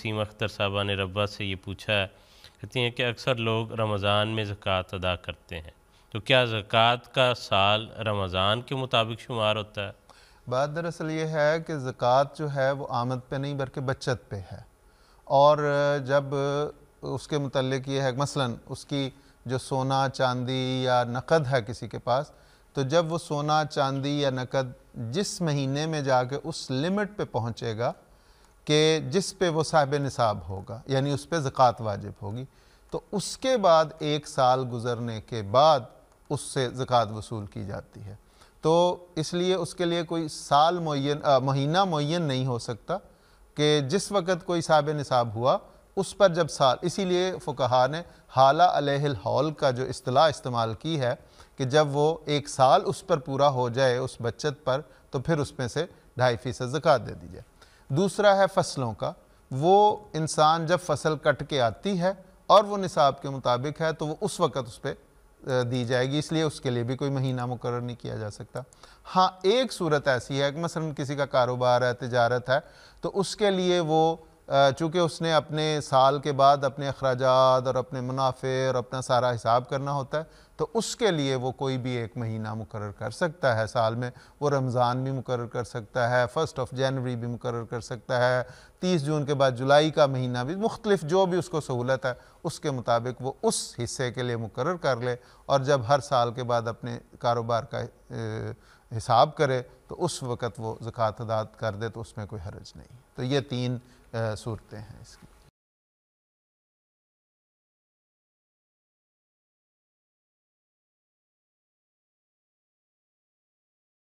वसीम अख्तर साहबा ने रब्बा से ये पूछा है, कहती हैं कि अक्सर लोग रमज़ान में ज़कात अदा करते हैं, तो क्या ज़कात का साल रमज़ान के मुताबिक शुमार होता है? बात दरअसल ये है कि ज़कात जो है वो आमद पे नहीं बल्कि बचत पे है। और जब उसके मुतल्लिक ये है मसलन उसकी जो सोना चांदी या नकद है किसी के पास, तो जब वो सोना चांदी या नकद जिस महीने में जाके उस लिमिट पे पहुँचेगा कि जिस पे वो साहिब निसाब होगा, यानी उस पे ज़कात वाजिब होगी, तो उसके बाद एक साल गुज़रने के बाद उससे ज़कात वसूल की जाती है। तो इसलिए उसके लिए कोई साल मुअय्यन महीना मुअय्यन नहीं हो सकता कि जिस वक़्त कोई साहिब निसाब हुआ उस पर जब साल, इसीलिए फ़ुक़हा ने हाला अलैहिल हौल का जो इस्तिलाह इस्तेमाल की है कि जब वो एक साल उस पर पूरा हो जाए उस बचत पर, तो फिर उसमें से 2.5% ज़कात दे दी जाए। दूसरा है फसलों का, वो इंसान जब फसल कट के आती है और वो निसाब के मुताबिक है तो वो उस वक़्त उस पर दी जाएगी, इसलिए उसके लिए भी कोई महीना मुकर्रर नहीं किया जा सकता। हाँ, एक सूरत ऐसी है कि मसलन किसी का कारोबार है, तिजारत है, तो उसके लिए वो चूँकि उसने अपने साल के बाद अपने अखराजात और अपने मुनाफे और अपना सारा हिसाब करना होता है, तो उसके लिए वो कोई भी एक महीना मुकर्रर कर सकता है साल में। वो रमज़ान भी मुकर्रर कर सकता है, 1 जनवरी भी मुकर्रर कर सकता है, 30 जून के बाद जुलाई का महीना भी, मुख्तलिफ जो भी उसको सहूलत है उसके मुताबिक वो उस हिस्से के लिए मुकर्रर कर ले, और जब हर साल के बाद अपने कारोबार का हिसाब करे तो उस वक़्त वो ज़कात अदा कर दे तो उसमें कोई हर्ज नहीं। तो ये 3 सूरतें हैं इसकी।